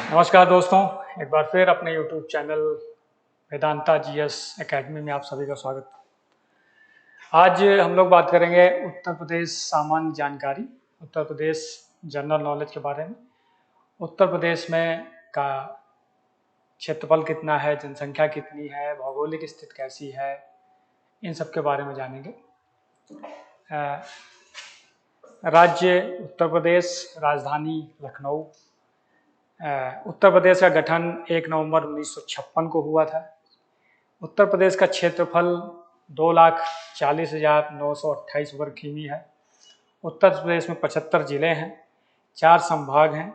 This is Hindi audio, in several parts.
नमस्कार दोस्तों, एक बार फिर अपने YouTube channel Vedanta GS academy में आप सभी का स्वागत। आज हम लोग बात करेंगे उत्तर प्रदेश सामान्य जानकारी, उत्तर प्रदेश जनरल नॉलेज के बारे में। उत्तर प्रदेश में का क्षेत्रफल कितना है, जनसंख्या कितनी है, भौगोलिक स्थिति कैसी है, इन सब के बारे में जानेंगे। राज्य उत्तर प्रदेश, राजधानी लखनऊ। उत्तर प्रदेश का गठन 1 नवंबर 1956 को हुआ था। उत्तर प्रदेश का क्षेत्रफल 2,40,928 वर्ग किमी है। उत्तर प्रदेश में 75 जिले हैं, 4 संभाग हैं,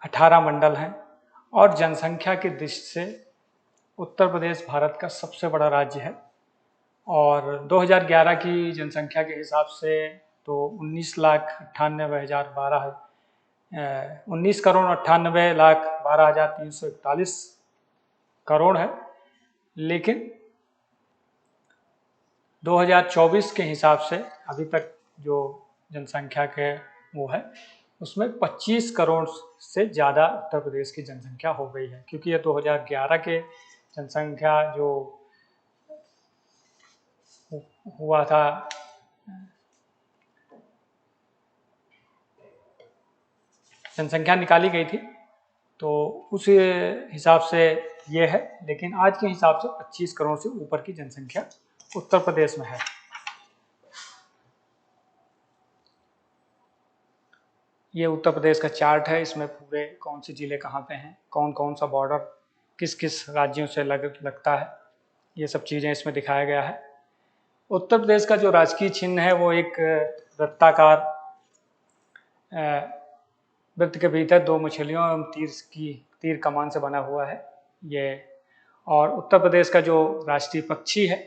18 मंडल हैं और जनसंख्या की दृष्टि से उत्तर प्रदेश भारत का सबसे बड़ा राज्य है। और 2011 की जनसंख्या के हिसाब से तो 19,98,12,341 करोड़ है, लेकिन 2024 के हिसाब से अभी तक जो जनसंख्या के वो है उसमें 25 करोड़ से ज़्यादा उत्तर प्रदेश की जनसंख्या हो गई है, क्योंकि ये 2011 के जनसंख्या जो हुआ था जनसंख्या निकाली गई थी तो उस हिसाब से ये है, लेकिन आज के हिसाब से 25 करोड़ से ऊपर की जनसंख्या उत्तर प्रदेश में है। ये उत्तर प्रदेश का चार्ट है, इसमें पूरे कौन से जिले कहाँ पे हैं, कौन कौन सा बॉर्डर किस किस राज्यों से लगता है, ये सब चीज़ें इसमें दिखाया गया है। उत्तर प्रदेश का जो राजकीय चिन्ह है वो एक वृत्ताकार वृत्त के भीतर 2 मछलियों एवं तीर कमान से बना हुआ है ये। और उत्तर प्रदेश का जो राष्ट्रीय पक्षी है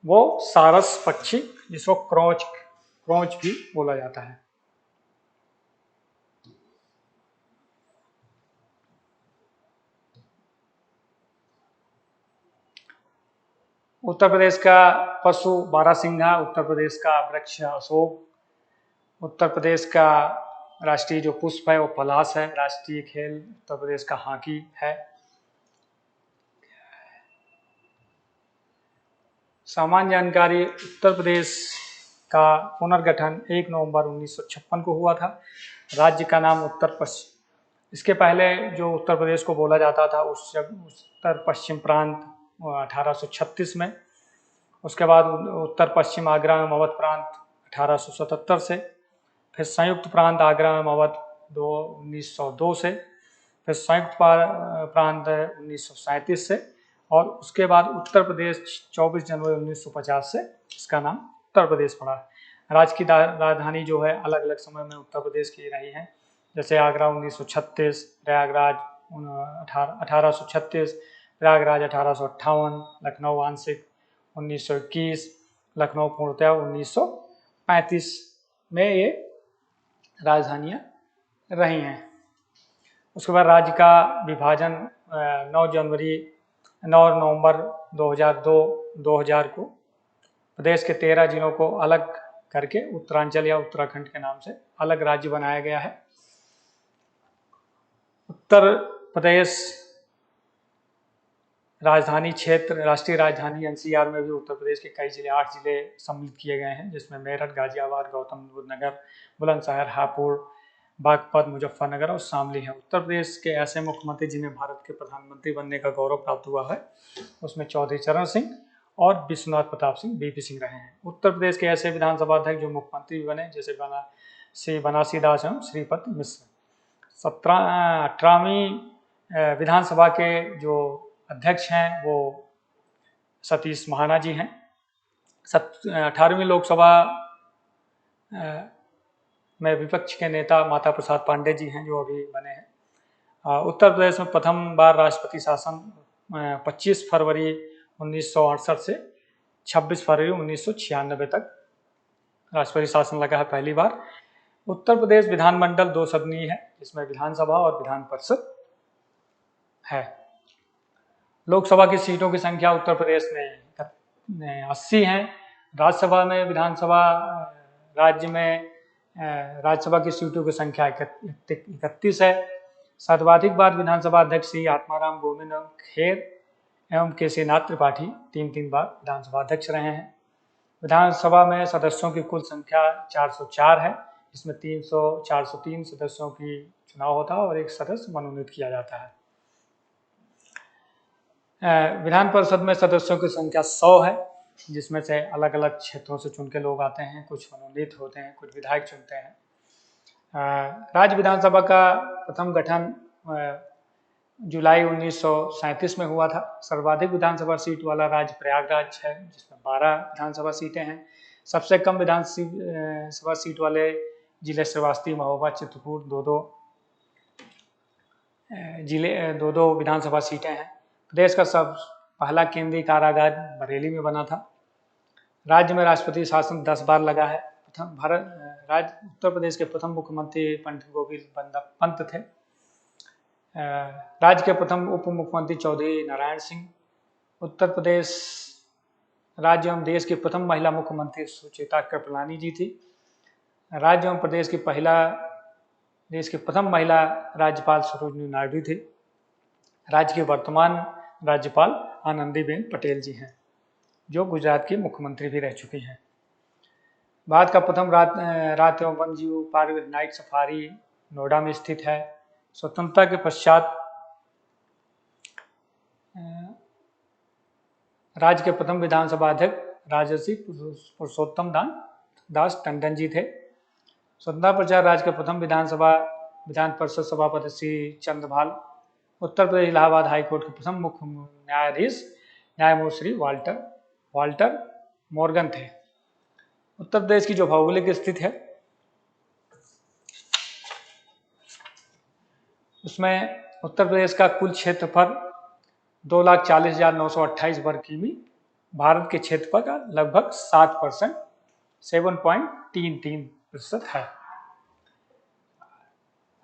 वो सारस पक्षी, जिसको क्रोच भी बोला जाता है। उत्तर प्रदेश का पशु बारहसिंघा, उत्तर प्रदेश का वृक्ष अशोक, उत्तर प्रदेश का राष्ट्रीय जो पुष्प है वो पलाश है, राष्ट्रीय खेल उत्तर प्रदेश का हॉकी है। सामान्य जानकारी, उत्तर प्रदेश का पुनर्गठन 1 नवंबर 1956 को हुआ था। राज्य का नाम उत्तर पश्चिम, इसके पहले जो उत्तर प्रदेश को बोला जाता था उस उत्तर पश्चिम प्रांत 1836 में, उसके बाद उत्तर पश्चिम आगरा एवं अवध प्रांत 1877 से, फिर संयुक्त प्रांत आगरा एवं अवध 1902 से, फिर संयुक्त प्रांत 1937 से, और उसके बाद उत्तर प्रदेश 24 जनवरी 1950 से इसका नाम उत्तर प्रदेश पड़ा। राज्य की राजधानी जो है अलग अलग समय में उत्तर प्रदेश की रही है, जैसे आगरा 1936, प्रयागराज 1836, प्रयागराज 1858, लखनऊ आंशिक 1921, लखनऊ पूर्णतः 1935 में ये राजधानियाँ रही हैं। उसके बाद राज्य का विभाजन 9 नवंबर 2000 को प्रदेश के 13 जिलों को अलग करके उत्तरांचल या उत्तराखंड के नाम से अलग राज्य बनाया गया है। उत्तर प्रदेश राजधानी क्षेत्र, राष्ट्रीय राजधानी एनसीआर में भी उत्तर प्रदेश के कई जिले 8 जिले सम्मिलित किए गए हैं, जिसमें मेरठ, गाजियाबाद, गौतम बुद्ध नगर, बुलंदशहर, हापुड़, बागपत, मुजफ्फरनगर और शामली हैं। उत्तर प्रदेश के ऐसे मुख्यमंत्री जिन्हें भारत के प्रधानमंत्री बनने का गौरव प्राप्त हुआ है उसमें चौधरी चरण सिंह और विश्वनाथ प्रताप सिंह बीपी सिंह रहे हैं। उत्तर प्रदेश के ऐसे विधानसभा अध्यक्ष जो मुख्यमंत्री बने जैसे श्री बनासी दास एवं श्रीपद मिश्र। 18वीं विधानसभा के जो अध्यक्ष हैं वो सतीश महाना जी हैं। 18वीं लोकसभा में विपक्ष के नेता माता प्रसाद पांडे जी हैं जो अभी बने हैं। उत्तर प्रदेश में प्रथम बार राष्ट्रपति शासन 25 फरवरी 1968 से 26 फरवरी 1996 तक राष्ट्रपति शासन लगा है पहली बार। उत्तर प्रदेश विधानमंडल 2 सदनीय है, जिसमें विधानसभा और विधान परिषद है। लोकसभा की सीटों की संख्या उत्तर प्रदेश में 80 हैं। राज्यसभा में विधानसभा राज्य में राज्यसभा की सीटों की संख्या 31 है। सर्वाधिक बार विधानसभा अध्यक्ष श्री आत्माराम गोविंद खेर एवं केसी नाथ त्रिपाठी 3 बार विधानसभा अध्यक्ष रहे हैं। विधानसभा में सदस्यों की कुल संख्या 404 है, जिसमें 403 सदस्यों की चुनाव होता है और एक सदस्य मनोनीत किया जाता है। विधान परिषद में सदस्यों की संख्या 100 है, जिसमें से अलग अलग क्षेत्रों से चुन के लोग आते हैं, कुछ मनोनीत होते हैं, कुछ विधायक चुनते हैं। राज्य विधानसभा का प्रथम गठन जुलाई 1937 में हुआ था। सर्वाधिक विधानसभा सीट वाला राज्य प्रयागराज है, जिसमें 12 विधानसभा सीटें हैं। सबसे कम विधानसभा सीट वाले जिले श्रावस्ती, महोबा, चित्रकूट, दो विधानसभा सीटें हैं। प्रदेश का सब पहला केंद्रीय कारागार बरेली में बना था। राज्य में राष्ट्रपति शासन 10 बार लगा है। उत्तर प्रदेश के प्रथम मुख्यमंत्री पंडित गोविंद बल्लभ पंत थे। राज्य के प्रथम उप मुख्यमंत्री चौधरी नारायण सिंह। उत्तर प्रदेश राज्य एवं देश की प्रथम महिला मुख्यमंत्री सुचेता कृपलानी जी थी। राज्य एवं प्रदेश की प्रथम महिला राज्यपाल सरोजिनी नायडू थी। राज्य के वर्तमान राज्यपाल आनंदीबेन पटेल जी हैं, जो गुजरात की मुख्यमंत्री भी रह चुकी हैं। भारत का प्रथम रात एवं वन जीव पार्क नाइट सफारी नोएडा में स्थित है। स्वतंत्रता के पश्चात राज्य के प्रथम विधानसभा अध्यक्ष राजर्षि पुरुषोत्तम दास टंडन जी थे। स्वतंत्रता पश्चात राज्य के प्रथम विधान परिषद सभापति श्री चंद्रभाल। उत्तर प्रदेश इलाहाबाद हाईकोर्ट के प्रथम मुख्य न्यायाधीश न्यायमूर्ति श्री वाल्टर मॉर्गन थे। उत्तर प्रदेश की जो भौगोलिक स्थिति है, उसमें उत्तर प्रदेश का कुल क्षेत्रफल 2,40,928 वर्ग किमी भारत के क्षेत्रफल का लगभग 7%, 7.33% है।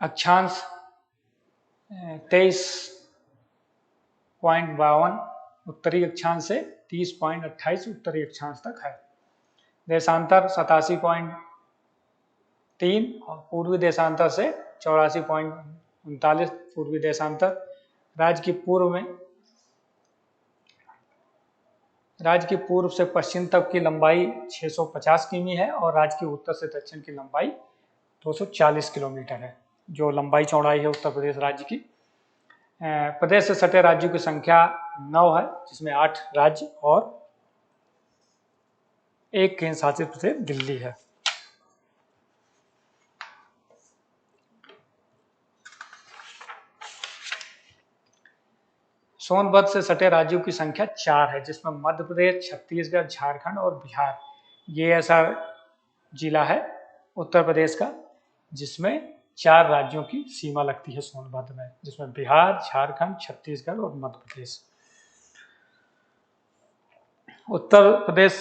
अक्षांश 23.52 उत्तरी अक्षांश से 30.28 उत्तरी अक्षांश तक है। देशांतर 87.3 और पूर्वी देशांतर से 84.39 पूर्वी देशांतर। राज्य की पूर्व से पश्चिम तक की लंबाई 650 किमी है और राज्य की उत्तर से दक्षिण की लंबाई 240 किलोमीटर है, जो लंबाई चौड़ाई है उत्तर प्रदेश राज्य की। प्रदेश से सटे राज्यों की संख्या 9 है, जिसमें 8 राज्य और एक केंद्र शासित प्रदेश दिल्ली है। सोनभद्र से सटे राज्यों की संख्या 4 है, जिसमें मध्य प्रदेश, छत्तीसगढ़, झारखंड और बिहार। ये ऐसा जिला है उत्तर प्रदेश का जिसमें 4 राज्यों की सीमा लगती है सोनभद्र में, जिसमें बिहार, झारखंड, छत्तीसगढ़ और मध्य प्रदेश। उत्तर प्रदेश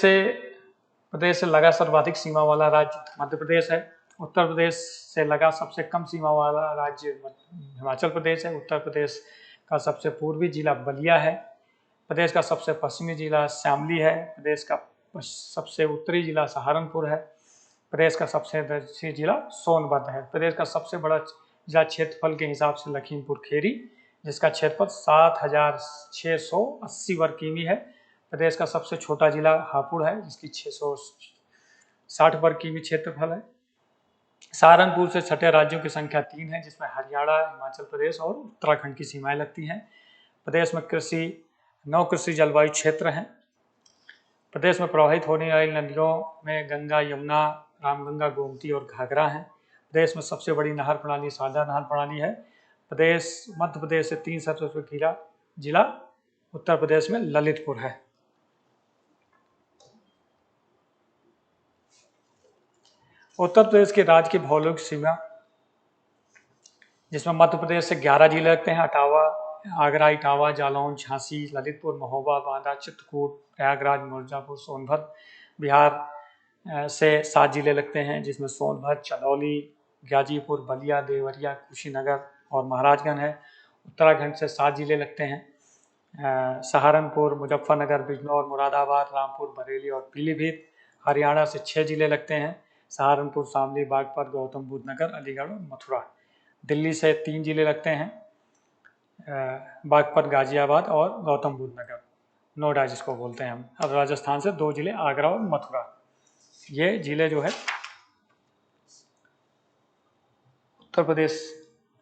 से लगा सर्वाधिक सीमा वाला राज्य मध्य प्रदेश है। उत्तर प्रदेश से लगा सबसे कम सीमा वाला राज्य हिमाचल प्रदेश है। उत्तर प्रदेश का सबसे पूर्वी जिला बलिया है। प्रदेश का सबसे पश्चिमी जिला शामली है। प्रदेश का सबसे उत्तरी जिला सहारनपुर है। प्रदेश का सबसे दक्षिणी जिला सोनभद्र है। प्रदेश का सबसे बड़ा जिला क्षेत्रफल के हिसाब से लखीमपुर खीरी, जिसका क्षेत्रफल 7,680 वर्ग किमी है। प्रदेश का सबसे छोटा जिला हापुड़ है, जिसकी 660 वर्ग किमी क्षेत्रफल है। सहारनपुर से छठे राज्यों की संख्या 3 है, जिसमें हरियाणा, हिमाचल प्रदेश और उत्तराखंड की सीमाएं लगती हैं। प्रदेश में 9 कृषि जलवायु क्षेत्र हैं। प्रदेश में प्रवाहित होने वाली नदियों में गंगा, यमुना, रामगंगा, गोमती और घाघरा हैं। प्रदेश में सबसे बड़ी नहर प्रणाली साझा नहर प्रणाली है। मध्य प्रदेश से 3 सबसे घिरा जिला उत्तर प्रदेश में ललितपुर है। उत्तर प्रदेश के राज्य की भौगोलिक सीमा, जिसमें मध्य प्रदेश से 11 जिले लगते हैं। आगरा, इटावा, जालौन, झांसी, ललितपुर, महोबा, बांदा, चित्रकूट, प्रयागराज, मिर्जापुर, सोनभद्र। बिहार से 7 जिले लगते हैं, जिसमें सोनभद्र, चंदौली, गाजीपुर, बलिया, देवरिया, कुशीनगर और महाराजगंज है। उत्तराखंड से 7 जिले लगते हैं। सहारनपुर, मुजफ्फरनगर, बिजनौर, मुरादाबाद, रामपुर, बरेली और पीलीभीत। हरियाणा से 6 जिले लगते हैं। सहारनपुर, शामली, बागपत, गौतम बुद्ध नगर, अलीगढ़ और मथुरा। दिल्ली से 3 जिले लगते हैं, बागपत, गाजियाबाद और गौतम बुद्ध नगर, नोएडा जिसको बोलते हैं हम। अब राजस्थान से 2 जिले, आगरा और मथुरा। ये जिले जो है उत्तर प्रदेश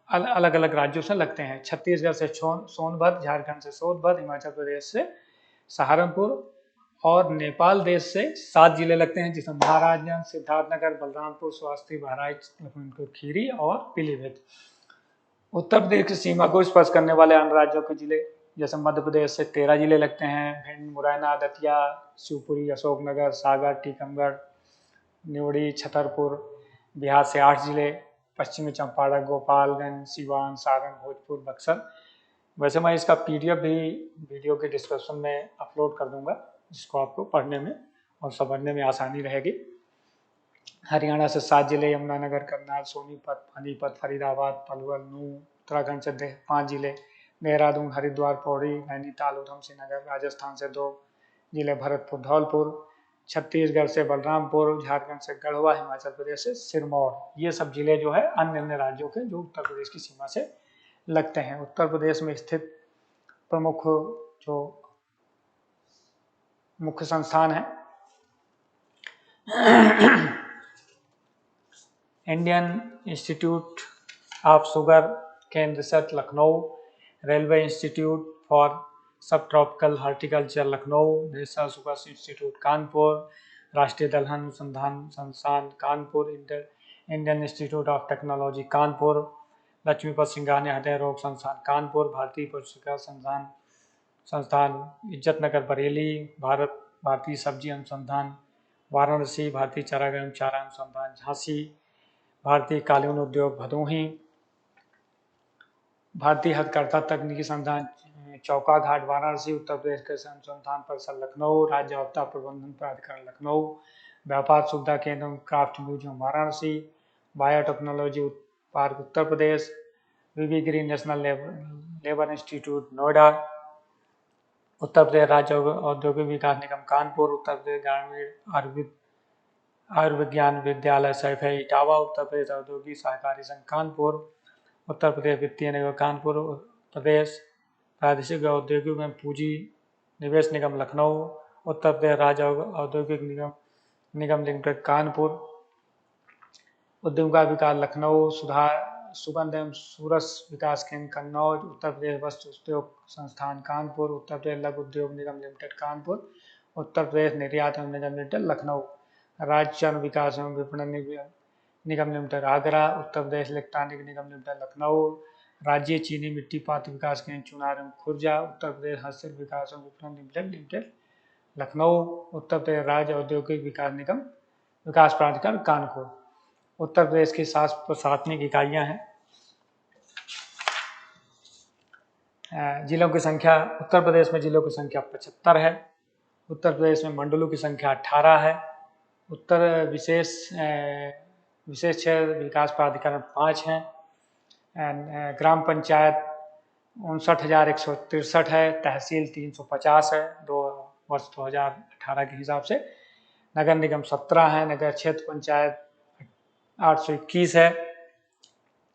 अलग अलग राज्यों से लगते हैं। छत्तीसगढ़ से सोनभद्र, झारखंड से सोनभद्र, हिमाचल प्रदेश से सहारनपुर और नेपाल देश से 7 जिले लगते हैं, जिसमें महाराजगंज, सिद्धार्थनगर, बलरामपुर, स्वास्ति, बहराइच, लखीमपुर खीरी और पीलीभीत। उत्तर प्रदेश की सीमा को स्पर्श करने वाले अन्य राज्यों के जिले जैसे मध्य प्रदेश से 13 जिले लगते हैं, भिंड, मुरैना, दतिया, शिवपुरी, अशोकनगर, सागर, टीकमगढ़, निवड़ी, छतरपुर। बिहार से 8 जिले, पश्चिमी चंपारण, गोपालगंज, सिवान, सारण, भोजपुर, बक्सर। वैसे मैं इसका PDF भी वीडियो के डिस्क्रिप्शन में अपलोड कर दूंगा, जिसको आपको पढ़ने में और समझने में आसानी रहेगी। हरियाणा से 7 जिले, यमुनानगर, करनाल, सोनीपत, पानीपत, फरीदाबाद, पलवल, नूंह। उत्तराखंड से 5 जिले, देहरादून, हरिद्वार, पौड़ी, नैनीताल, उधमसिंह नगर। राजस्थान से 2 जिले, भरतपुर, धौलपुर। छत्तीसगढ़ से बलरामपुर, झारखंड से गढ़वा, हिमाचल प्रदेश से सिरमौर। ये सब जिले जो है अन्य राज्यों के जो उत्तर प्रदेश की सीमा से लगते हैं। उत्तर प्रदेश में स्थित प्रमुख जो मुख्य संस्थान है Indian institute of sugar cane research Lucknow, railway institute for sub tropical horticulture Lucknow, national sugar institute Kanpur, राष्ट्रीय दलहन अनुसंधान संस्थान Kanpur, Indian institute of technology Kanpur, Lakshmipat Singhania हृदय रोग संस्थान कानपुर, भारतीय पशुचिकित्सा संस्थान इज्जतनगर बरेली, भारतीय सब्जी अनुसंधान वाराणसी, भारतीय चारागाह एवं चारा अनुसंधान झांसी, भारतीय कालीन उद्योग भदोही, भारतीय हथकरघा तकनीकी संस्थान चौका घाट वाराणसी, उत्तर प्रदेश कृषि अनुसंधान परिषद लखनऊ, राज्य आपदा प्रबंधन प्राधिकरण लखनऊ, व्यापार सुविधा केंद्र craft museum Varanasi, biotechnology park Uttar Pradesh, V V Giri national labour institute Noida, Uttar Pradesh राज्य औद्योगिक विकास निगम कानपुर, उत्तर प्रदेश ग्रामीण आयुर्विज्ञान विद्यालय सैफई इटावा, उत्तर प्रदेश औद्योगिक सहकारी संघ कानपुर, उत्तर प्रदेश वित्तीय निगम कानपुर, उत्तर प्रदेश प्रादेशिक औद्योगिक एवं पूंजी निवेश निगम लखनऊ, उत्तर प्रदेश राज्य औद्योगिक निगम लिमिटेड कानपुर, उद्यम का विकास लखनऊ, सुगंध एवं सूरस विकास केंद्र कन्नौज, उत्तर प्रदेश वस्त्र उद्योग संस्थान कानपुर, उत्तर प्रदेश लघु उद्योग निगम लिमिटेड कानपुर, उत्तर प्रदेश निर्यात एवं निगम लिमिटेड लखनऊ, राज्य चरण विकास एवं विपणन निगम लिमिटेड आगरा, उत्तर प्रदेश इलेक्ट्रॉनिक निगम लिमिटेड लखनऊ, राज्य चीनी मिट्टी पात्र विकास केंद्र चुनार एवं खुर्जा, उत्तर प्रदेश हस्तशिल्प विकास एवं विपणन लिमिटेड लखनऊ, उत्तर प्रदेश राज्य औद्योगिक विकास निगम विकास प्राधिकरण कानपुर। उत्तर प्रदेश की 7 प्रशासनिक इकाइयां हैं। जिलों की संख्या, उत्तर प्रदेश में जिलों की संख्या 75 है। उत्तर प्रदेश में मंडलों की संख्या 18 है। उत्तर विशेष क्षेत्र विकास प्राधिकरण 5 हैं। ग्राम पंचायत 59,163 है। तहसील 350 है 2018 के हिसाब से। नगर निगम 17 है। नगर क्षेत्र पंचायत 821 है।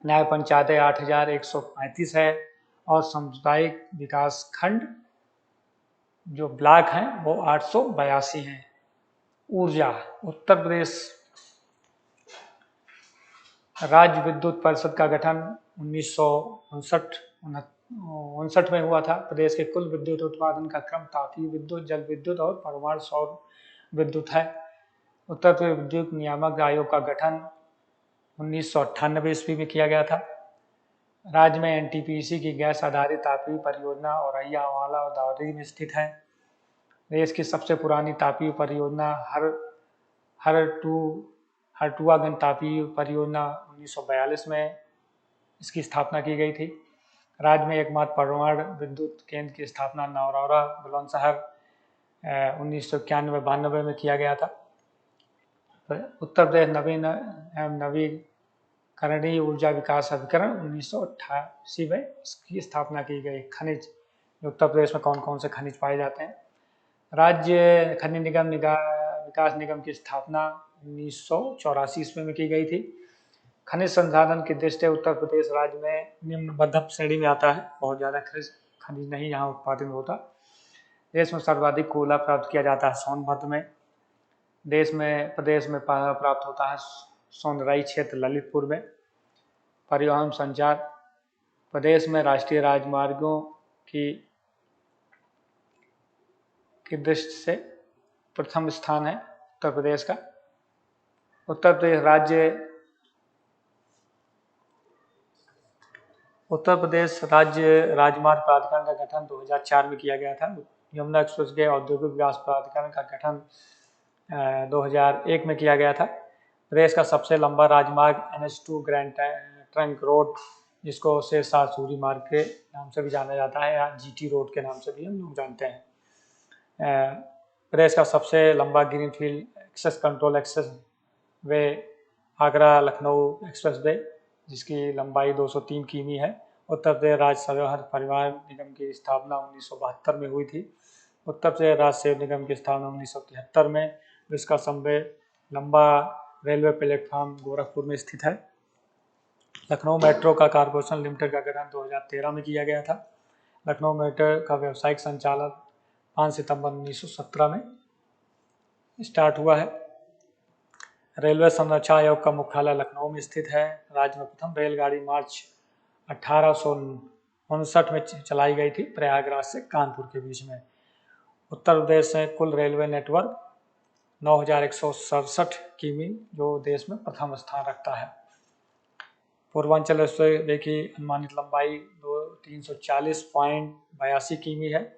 न्याय पंचायतें 8,135 है। और सामुदायिक विकास खंड जो ब्लॉक हैं वो 882 हैं। ऊर्जा, उत्तर प्रदेश राज्य विद्युत परिषद का गठन 1959 में हुआ था। प्रदेश के कुल विद्युत उत्पादन का क्रम तापीय विद्युत, जल विद्युत और परमाणु सौर विद्युत है। उत्तर प्रदेश विद्युत नियामक आयोग का गठन 1998 ईस्वी में किया गया था। राज्य में NTPC की गैस आधारित तापीय परियोजना औरैया, आंवला और दावरी में स्थित है। देश की सबसे पुरानी तापीय परियोजना हरटुआगंज तापीय परियोजना 1942 में इसकी स्थापना की गई थी। राज्य में एकमात्र परमाणु विद्युत केंद्र की स्थापना नौरौरा बुलंदशहर 1991-92 में किया गया था। उत्तर प्रदेश नवीन एवं नवीकरणीय ऊर्जा विकास अभिकरण 1988 में इसकी स्थापना की गई। खनिज, उत्तर प्रदेश में कौन कौन से खनिज पाए जाते हैं। राज्य खनिज निगम विकास निगम की स्थापना 1984 ईस्वी में की गई थी। खनिज संसाधन की दृष्टि उत्तर प्रदेश राज्य में निम्न मध्यम श्रेणी में आता है। बहुत ज़्यादा खनिज नहीं यहाँ उत्पादन होता। देश में सर्वाधिक कोयला प्राप्त किया जाता है सोनभद्र में। प्रदेश में प्राप्त होता है सोनराई क्षेत्र ललितपुर में। परिवहन संचार, प्रदेश में राष्ट्रीय राजमार्गों की दृष्टि से प्रथम स्थान है उत्तर प्रदेश का। उत्तर प्रदेश राज्य राजमार्ग प्राधिकरण का गठन 2004 में किया गया था। यमुना एक्सप्रेसवे औद्योगिक विकास प्राधिकरण का गठन 2001 में किया गया था। प्रदेश का सबसे लंबा राजमार्ग NH2 ग्रैंड ट्रंक रोड, जिसको शेरशाह सूरी मार्ग के नाम से भी जाना जाता है या GT रोड के नाम से भी हम लोग जानते हैं। प्रदेश का सबसे लंबा ग्रीनफील्ड एक्सेस कंट्रोल एक्सेस वे आगरा लखनऊ एक्सप्रेस वे, जिसकी लंबाई 203 किमी है। उत्तर प्रदेश राज्य सड़क परिवहन निगम की स्थापना 1972 में हुई थी। उत्तर प्रदेश राज्य सेवा निगम की स्थापना 1973 में। जिसका सबसे लंबा रेलवे प्लेटफॉर्म गोरखपुर में स्थित है। लखनऊ मेट्रो का कॉरपोरेशन लिमिटेड का गठन 2013 में किया गया था। लखनऊ मेट्रो का व्यावसायिक संचालन 5 सितंबर 1917 में स्टार्ट हुआ है। रेलवे संरक्षा आयोग का मुख्यालय लखनऊ में स्थित है। राज्य में प्रथम रेलगाड़ी मार्च 1859 में चलाई गई थी, प्रयागराज से कानपुर के बीच में। उत्तर प्रदेश से कुल रेलवे नेटवर्क 9167 किमी, जो देश में प्रथम स्थान रखता है। पूर्वांचल एक्सप्रेसवे की अनुमानित लंबाई 340.82 किमी है।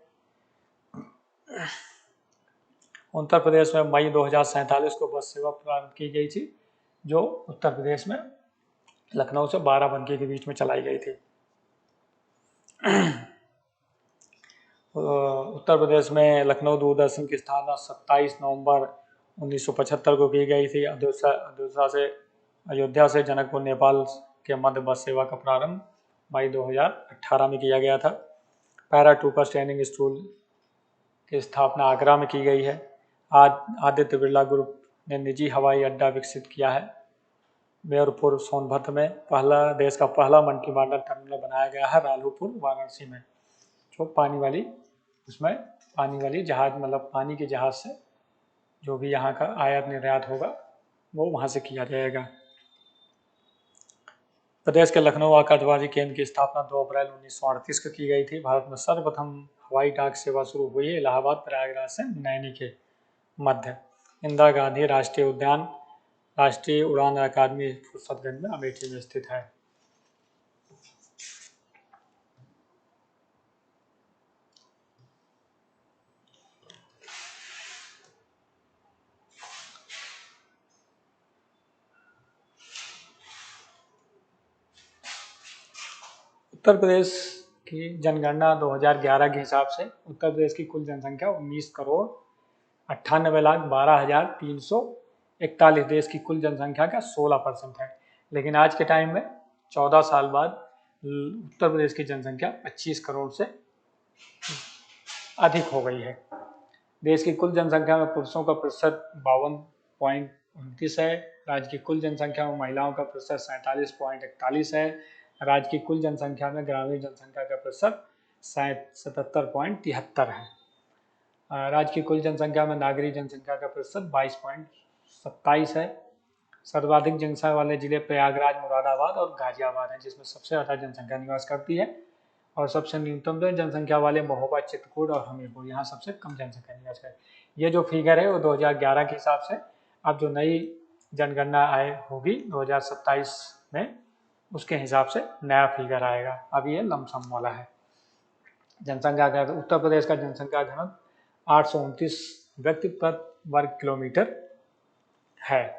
उत्तर प्रदेश में मई 2047 को बस सेवा प्रारंभ की गई थी, जो उत्तर प्रदेश में लखनऊ से बाराबंकी के बीच में चलाई गई थी। उत्तर प्रदेश में लखनऊ दूरदर्शन की स्थापना 27 नवंबर 1975 को की गई थी। अयोध्या से जनकपुर नेपाल के मध्य बस सेवा का प्रारंभ मई 2018 में किया गया था। पैरा ट्रूपर्स ट्रेनिंग स्कूल की स्थापना आगरा में की गई है। आदित्य बिरला ग्रुप ने निजी हवाई अड्डा विकसित किया है। मेयरपुर सोनभद्र में देश का पहला मल्टी मॉडल टर्मिनल बनाया गया है रालूपुर वाराणसी में, जो पानी वाली जहाज, मतलब पानी के जहाज से जो भी यहाँ का आयात निर्यात होगा वो वहाँ से किया जाएगा। प्रदेश के लखनऊ आकाशवाणी केंद्र की स्थापना 2 अप्रैल 1938 को की गई थी। भारत में सर्वप्रथम हवाई डाक सेवा शुरू हुई है इलाहाबाद प्रयागराज से नैनी के मध्य। इंदिरा गांधी राष्ट्रीय उद्यान राष्ट्रीय उड़ान अकादमी फुर्सतगंज में अमेठी में स्थित है। उत्तर प्रदेश की जनगणना 2011 के हिसाब से उत्तर प्रदेश की कुल जनसंख्या 19,98,12,341 देश की कुल जनसंख्या का 16% है। लेकिन आज के टाइम में 14 साल बाद उत्तर प्रदेश की जनसंख्या 25 करोड़ से अधिक हो गई है। देश की कुल जनसंख्या में पुरुषों का प्रतिशत 52.29 है। राज्य की कुल जनसंख्या में महिलाओं का प्रतिशत 47.41 है। राज्य की कुल जनसंख्या में ग्रामीण जनसंख्या का प्रतिशत 77.73 है। राज्य की कुल जनसंख्या में नागरिक जनसंख्या का प्रतिशत 22.27 है। सर्वाधिक जनसंख्या वाले जिले प्रयागराज, मुरादाबाद और गाजियाबाद हैं, जिसमें सबसे ज़्यादा जनसंख्या निवास करती है। और सबसे न्यूनतम जनसंख्या वाले महोबा, चित्रकूट और हमीरपुर, यहाँ सबसे कम जनसंख्या निवास है। ये जो फिगर है वो 2011 के हिसाब से, अब जो नई जनगणना होगी 2027 में, उसके हिसाब से नया फिगर आएगा। अब ये लमसम वाला है। जनसंख्या घनत्व, उत्तर प्रदेश का जनसंख्या घनत्व 829 व्यक्ति प्रति वर्ग किलोमीटर है।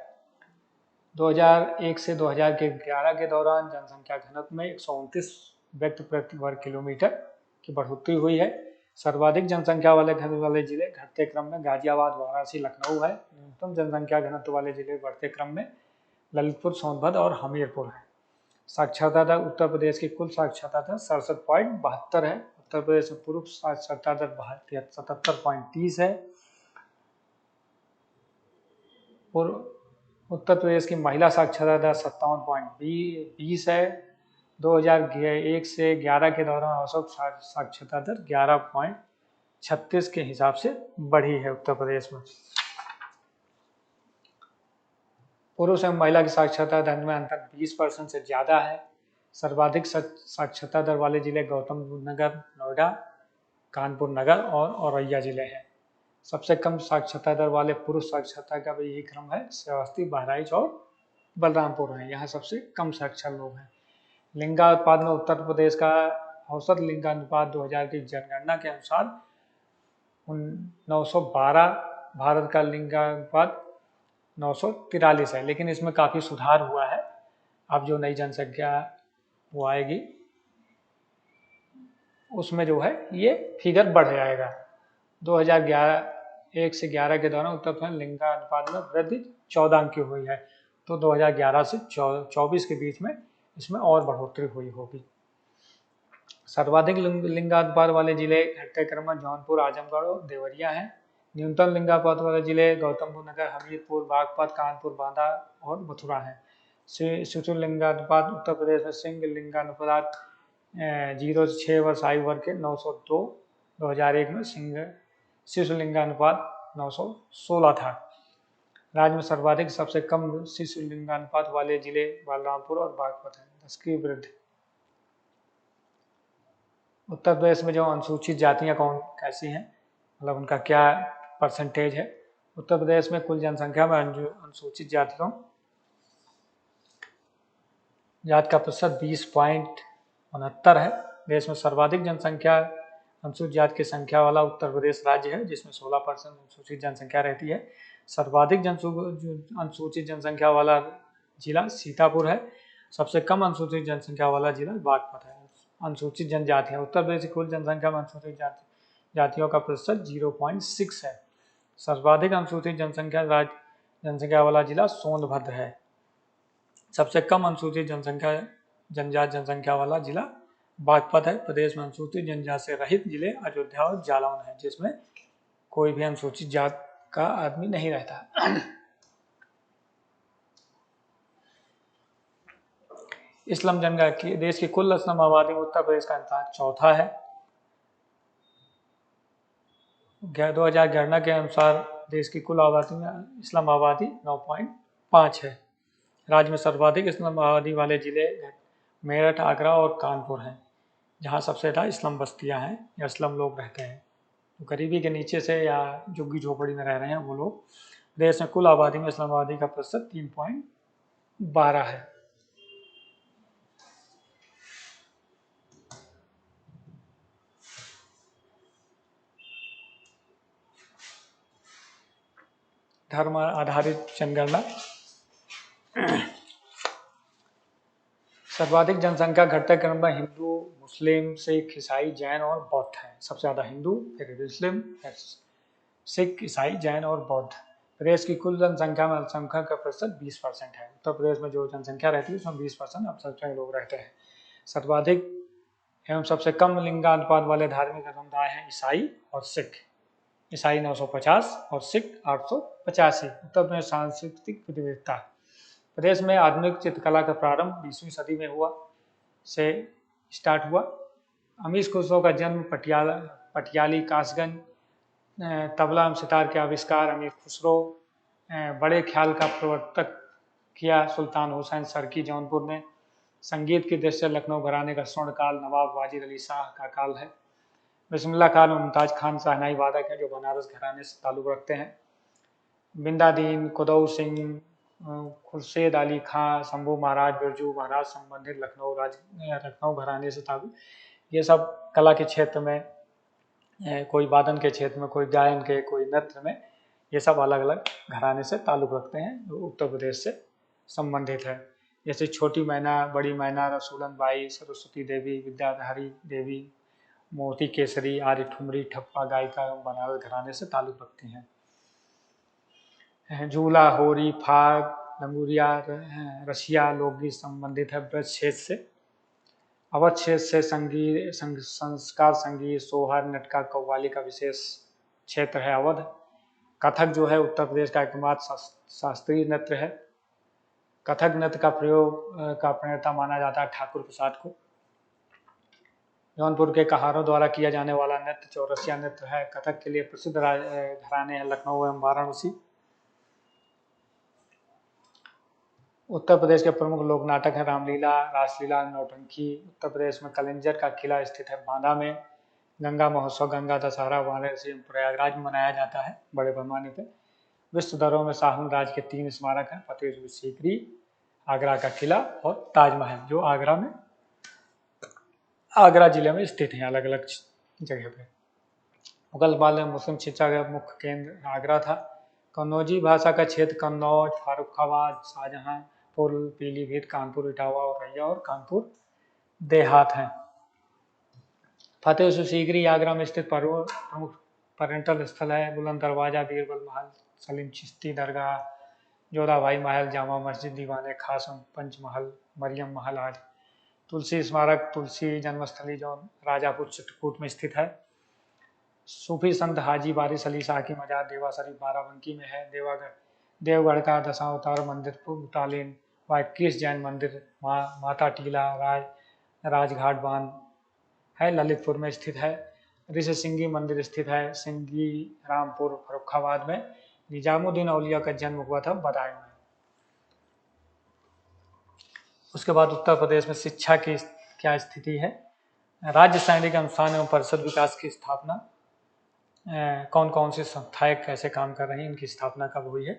2001 से 2011 के दौरान जनसंख्या घनत्व में 129 व्यक्ति प्रति वर्ग किलोमीटर की बढ़ोतरी हुई है। सर्वाधिक जनसंख्या वाले जिले घटते क्रम में गाजियाबाद, वाराणसी, लखनऊ है। न्यूनतम जनसंख्या घनत्व वाले जिले बढ़ते क्रम में ललितपुर, सोनभद्र और हमीरपुर है। साक्षरता दर, उत्तर प्रदेश की कुल साक्षरता दर 67.72 है। उत्तर प्रदेश में पुरुष साक्षरता दर 77.30 है। उत्तर प्रदेश की महिला साक्षरता दर 57.20 है। 2001 से 11 के दौरान औसत साक्षरता दर 11.36 के हिसाब से बढ़ी है उत्तर प्रदेश में। पुरुष एवं महिला की साक्षरता दर में अंतर 20% से ज़्यादा है। सर्वाधिक साक्षरता दर वाले जिले गौतम बुद्ध नगर, नोएडा, कानपुर नगर और औरैया जिले हैं। सबसे कम साक्षरता दर वाले पुरुष साक्षरता का भी यही क्रम है, श्रावस्ती, बहराइच और बलरामपुर है। यहाँ सबसे कम साक्षर लोग हैं। लिंगानुपात में उत्तर प्रदेश का औसत लिंगानुपात 2000 की जनगणना के अनुसार 912, भारत का लिंगानुपात 943 है, लेकिन इसमें काफ़ी सुधार हुआ है। अब जो नई जनसंख्या वो आएगी उसमें जो है ये फिगर बढ़ जाएगा। 2011 1 से 11 के दौरान उत्तर प्रदेश लिंगानुपात में वृद्धि 14 अंक की हुई है, तो 2011 से 24 के बीच में इसमें और बढ़ोतरी हुई होगी। सर्वाधिक लिंगानुपात वाले जिले घटते क्रम में जौनपुर, आजमगढ़ और देवरिया हैं। न्यूनतम लिंगानुपात वाले जिले गौतम बुद्ध नगर, हमीरपुर, बागपत, कानपुर, बांदा और मथुरा हैं। शिशु लिंगानुपात उत्तर प्रदेश में सिंह लिंगानुपात 0 से 6 वर्ष आयु वर्ग के 902, 2001 में शिशु लिंगानुपात 916 था। राज्य में सर्वाधिक सबसे कम शिशु लिंगानुपात वाले जिले बलरामपुर और बागपत हैं, 10 की वृद्धि। उत्तर प्रदेश में जो अनुसूचित जातियां कैसी हैं, मतलब उनका क्या परसेंटेज है। उत्तर प्रदेश में कुल जनसंख्या में अनुसूचित जात का प्रतिशत 20.69 है। देश में सर्वाधिक जनसंख्या अनुसूचित जाति की संख्या वाला उत्तर प्रदेश राज्य है, जिसमें 16% अनुसूचित जनसंख्या रहती है। सर्वाधिक अनुसूचित जनसंख्या वाला जिला सीतापुर है। सबसे कम अनुसूचित जनसंख्या वाला जिला बागपत है। अनुसूचित जनजातियां उत्तर प्रदेश की कुल जनसंख्या में अनुसूचित जातियों का प्रतिशत 0.6 है। सर्वाधिक अनुसूचित जनसंख्या वाला जिला सोनभद्र है। सबसे कम अनुसूचित जनसंख्या वाला जिला बागपत है। प्रदेश में अनुसूचित जनजाति से रहित जिले अयोध्या और जालौन है, जिसमें कोई भी अनुसूचित जात का आदमी नहीं रहता। इस्लाम जनजाति देश की कुल इस्लाम आबादी में उत्तर प्रदेश का स्थान चौथा है। 2000 गणना के अनुसार देश की कुल आबादी में इस्लाम आबादी 9.5 है। राज्य में सर्वाधिक इस्लाम आबादी वाले जिले मेरठ, आगरा और कानपुर हैं, जहाँ सबसे ज़्यादा इस्लाम बस्तियाँ हैं या इस्लाम लोग रहते हैं। तो गरीबी के नीचे से या झुग्गी झोपड़ी में रह रहे हैं वो लोग। देश में कुल आबादी में इस्लाम आबादी का प्रतिशत 3.12 है। धर्म आधारित जनगणना। सर्वाधिक जनसंख्या घटते क्रम में हिंदू, मुस्लिम, सिख, ईसाई, जैन और बौद्ध हैं। सबसे ज़्यादा हिंदू, फिर मुस्लिम, फिर सिख, ईसाई, जैन और बौद्ध। प्रदेश की कुल जनसंख्या में अल्पसंख्यक का प्रतिशत 20% है। उत्तर प्रदेश में जो जनसंख्या रहती है उसमें 20% अल्पसंख्यक लोग रहते हैं। सर्वाधिक एवं सबसे कम लिंगानुपात वाले धार्मिक समुदाय हैं ईसाई और सिख। ईसाई 950 और सिख 885। उत्तर प्रदेश सांस्कृतिक विविधता। प्रदेश में आधुनिक चित्रकला का प्रारंभ 20वीं सदी में से स्टार्ट हुआ। अमीर खुसरो का जन्म पटियाली, कासगंज, तबला एवं सितार के आविष्कार अमीर खुसरो, बड़े ख्याल का प्रवर्तक किया सुल्तान हुसैन सरकी जौनपुर में। संगीत की दृष्टि से लखनऊ घराने का स्वर्ण काल नवाब वाजिद अली शाह का काल है। बिस्मिल्लाह काल में मुमताज खान शहनाई वादक हैं, जो बनारस घराने से ताल्लुक़ रखते हैं। बिंदादीन, कुदऊ सिंह, खुर्शीद अली खां, शंभू महाराज, बिरजू महाराज संबंधित लखनऊ घराने से ताल्लुक़। ये सब कला के क्षेत्र में, कोई वादन के क्षेत्र में, कोई गायन के, कोई नृत्य में, ये सब अलग अलग घराने से ताल्लुक़ रखते हैं जो उत्तर प्रदेश से संबंधित है। जैसे छोटी मैना, बड़ी मैना, रसूलन बाई, सरस्वती देवी, विद्याधारी देवी, मोती केसरी, आर्य ठुमरी, ठप्पा गायिका एवं बनारस घराने से ताल्लुक़ रखती हैं। झूला, होरी, फाग, लंगूरिया, रसिया लोकगीत संबंधित है ब्रज क्षेत्र से। अवध क्षेत्र से संगीत, संस्कार संगीत, सोहर, नटका, कव्वाली का विशेष क्षेत्र है अवध। कथक जो है उत्तर प्रदेश का एकमात्र शास्त्रीय नृत्य है। कथक नृत्य का प्रयोग का प्रणेता माना जाता है ठाकुर प्रसाद को। जौनपुर के कहारों द्वारा किया जाने वाला नृत्य चौरसिया नृत्य है। कथक के लिए प्रसिद्ध घराने हैं लखनऊ एवं वाराणसी। उत्तर प्रदेश के प्रमुख लोक नाटक है रामलीला, रासलीला, नौटंकी। उत्तर प्रदेश में कलिंजर का किला स्थित है बांदा में। गंगा महोत्सव, गंगा दशहरा वाराणसी एवं प्रयागराज में मनाया जाता है बड़े पैमाने पर। विश्व धरोहर में शाहन राज के 3 स्मारक हैं, फतेहपुर सीकरी, आगरा का किला और ताजमहल, जो आगरा जिले में स्थित हैं अलग अलग जगह पे। मुगल काल में मुस्लिम शिक्षा का मुख्य केंद्र आगरा था। कन्नौजी भाषा का क्षेत्र कन्नौज, फारुखाबाद, शाहजहांपुर, पीलीभीत, कानपुर, इटावा, औरैया और कानपुर देहात हैं। फतेहपुर सीकरी आगरा में स्थित प्रमुख पर्यटन स्थल है। बुलंद दरवाजा, बीरबल महल, सलीम चिश्ती दरगाह, जोधाबाई महल, जामा मस्जिद, दीवाने खास, पंचमहल, मरियम महल आदि। तुलसी स्मारक, तुलसी जन्मस्थली जो राजापुर चित्रकूट में स्थित है। सूफी संत हाजी वारिस अली शाह की मजार देवा शरीफ बाराबंकी में है। देवगढ़ का दशावतार मंदिर पुटालीन व 21 जैन मंदिर, माता टीला, राजघाट बांध है, ललितपुर में स्थित है। ऋषि सिंगी मंदिर स्थित है सिंगी रामपुर फर्रुखाबाद में। निजामुद्दीन औलिया का जन्म हुआ था बदायूं में। उसके बाद उत्तर प्रदेश में शिक्षा की क्या स्थिति है। राज्य सैनिक अनुष्ठान एवं परिषद विकास की स्थापना, कौन कौन सी संस्थाएं कैसे काम कर रही हैं, इनकी स्थापना कब हुई है।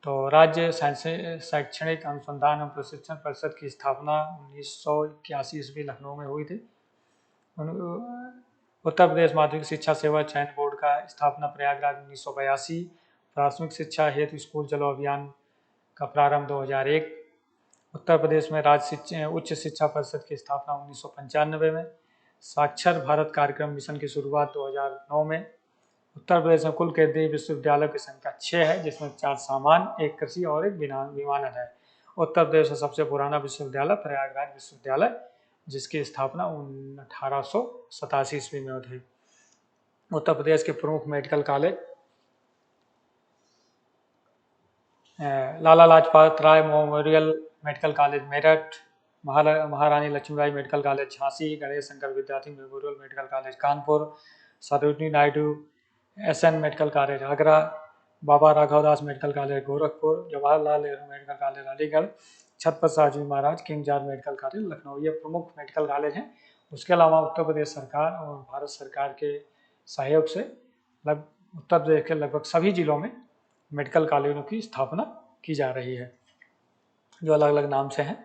तो राज्य शैक्षणिक अनुसंधान एवं प्रशिक्षण परिषद की स्थापना 1981 ईस्वी लखनऊ में हुई थी। उत्तर प्रदेश माध्यमिक शिक्षा सेवा चयन बोर्ड का स्थापना प्रयागराज 1982। प्राथमिक शिक्षा हेतु स्कूल चलो अभियान का प्रारंभ 2001। उत्तर प्रदेश में राज्य उच्च शिक्षा परिषद की स्थापना 1995 में। साक्षर भारत कार्यक्रम मिशन की शुरुआत 2009 में। उत्तर प्रदेश में कुल केंद्रीय विश्वविद्यालय की संख्या 6 है, जिसमें 4 सामान्य, 1 कृषि और 1 विमानन है। उत्तर प्रदेश का सबसे पुराना विश्वविद्यालय प्रयागराज विश्वविद्यालय, जिसकी स्थापना 1887 ईस्वी में हुई। उत्तर प्रदेश के प्रमुख medical college Lala Lajpat Rai memorial medical college Meerut, Maharani Laxmibai medical college Jhansi, Ganesh Shankar Vidyarthi memorial medical college Kanpur, Sarojini Naidu SN medical college Agra, Baba Raghavdas medical college Gorakhpur, Jawaharlal Nehru medical college Aligarh, Chhatrapati Shivaji Maharaj King George medical college Lucknow, ये प्रमुख मेडिकल कॉलेज हैं। उसके अलावा उत्तर प्रदेश सरकार और भारत सरकार के सहयोग से उत्तर प्रदेश के लगभग सभी जिलों में मेडिकल कॉलेजों की स्थापना की जा रही है, जो अलग अलग नाम से हैं।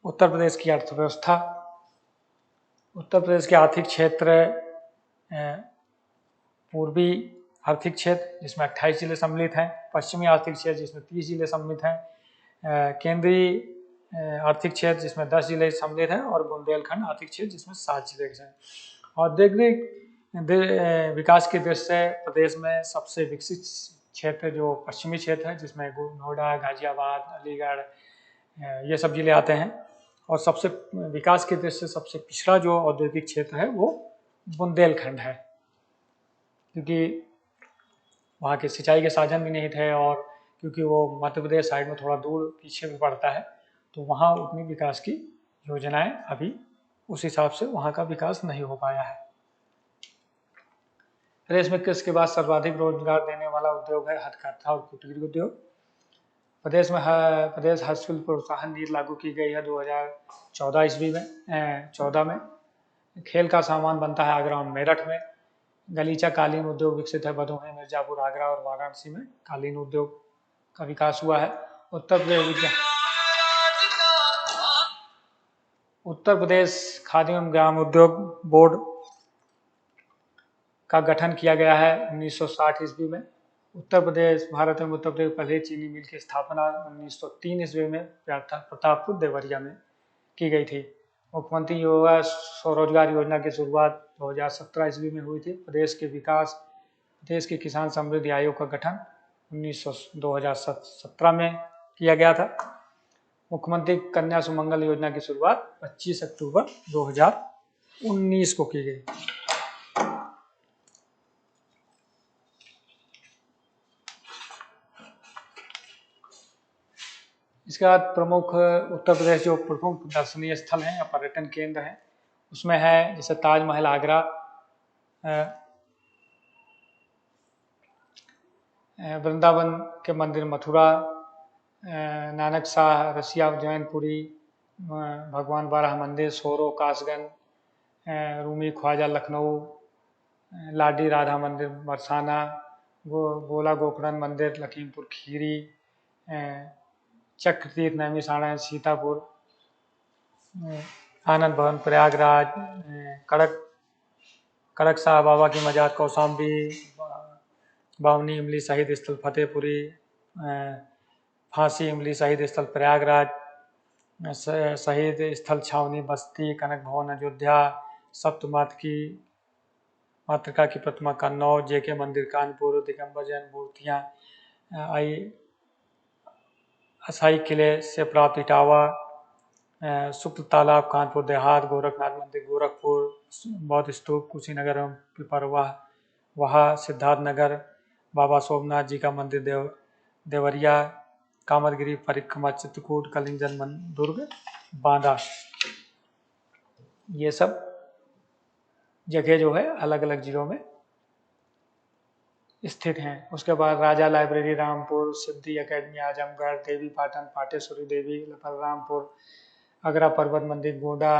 उत्तर प्रदेश की अर्थव्यवस्था, उत्तर प्रदेश के आर्थिक क्षेत्र पूर्वी आर्थिक क्षेत्र जिसमें 28 जिले सम्मिलित हैं, पश्चिमी आर्थिक क्षेत्र जिसमें 30 जिले सम्मिलित हैं, केंद्रीय आर्थिक क्षेत्र जिसमें 10 जिले सम्मिलित हैं और बुंदेलखंड आर्थिक क्षेत्र जिसमें 7 जिले हैं। औद्योगिक विकास की दृष्टि से प्रदेश में सबसे विकसित क्षेत्र जो पश्चिमी क्षेत्र है, जिसमें नोएडा, गाजियाबाद, अलीगढ़ ये सब जिले आते हैं। और सबसे विकास की दृष्टि से सबसे पिछड़ा जो औद्योगिक क्षेत्र है वो बुंदेलखंड है, क्योंकि वहाँ के सिंचाई के साधन भी नहीं थे और क्योंकि वो मध्य प्रदेश साइड में थोड़ा दूर पीछे भी पड़ता है, तो वहाँ उतनी विकास की योजनाएं अभी उस हिसाब से वहाँ का विकास नहीं हो पाया है। प्रदेश में कृषि के बाद सर्वाधिक रोजगार देने वाला उद्योग है हथकरघा और कुटीर उद्योग। प्रदेश हस्तशिल्प प्रोत्साहन नीति लागू की गई है 2014 ईस्वी में 14 में। खेल का सामान बनता है आगरा और मेरठ में। गलीचा कालीन उद्योग विकसित है भदोही, मिर्जापुर, आगरा और वाराणसी में कालीन उद्योग का विकास हुआ है। उत्तर प्रदेश खादी एवं ग्राम उद्योग बोर्ड का गठन किया गया है 1960 ईस्वी में। उत्तर प्रदेश भारत में उत्तर प्रदेश पहले चीनी मिल की स्थापना 1903 ईस्वी में प्रतापपुर देवरिया में की गई थी। मुख्यमंत्री युवा स्वरोजगार योजना की शुरुआत 2017 ईस्वी में हुई थी। प्रदेश के किसान समृद्धि आयोग का गठन 2017 में किया गया था। मुख्यमंत्री कन्या सुमंगल योजना की शुरुआत 25 अक्टूबर 2019 को की गई। इसके बाद प्रमुख उत्तर प्रदेश जो प्रमुख दर्शनीय स्थल हैं या पर्यटन केंद्र हैं उसमें है जैसे ताजमहल आगरा, वृंदावन के मंदिर मथुरा, नानक शाह रसिया उज्जैनपुरी, भगवान बारह मंदिर सोरो कासगंज, रूमी ख्वाजा लखनऊ, लाडी राधा मंदिर बरसाना, गोला गोकर्ण मंदिर लखीमपुर खीरी, चक्र तीर्थ नैमिषारण्य सीतापुर, आनंद भवन प्रयागराज, कड़क साह बाबा की मजार कौशाम्बी, बावनी इमली शहीद स्थल फतेहपुरी, फांसी इमली शहीद स्थल प्रयागराज, शहीद स्थल छावनी बस्ती, कनक भवन अयोध्या, मातृका की प्रतिमा कन्नौज, जेके मंदिर कानपुर, दिगंबर जैन मूर्तियाँ असाई किले से प्राप्त इटावा, शुक्ल तालाब कानपुर देहात, गोरखनाथ मंदिर गोरखपुर, बौद्ध स्तूप कुशीनगर एवं पिपरवाह वहा, सिद्धार्थ नगर, बाबा सोमनाथ जी का मंदिर देवरिया, कामतगिरी परिक्रमा चित्रकूट, कलिंगजन दुर्ग बांदा। ये सब जगह जो है अलग अलग जिलों में स्थित हैं। उसके बाद राजा लाइब्रेरी रामपुर, सिद्धि एकेडमी आजमगढ़, देवी पाटन पाटेश्वरी देवी बलरामपुर, अगरा पर्वत मंदिर गोंडा,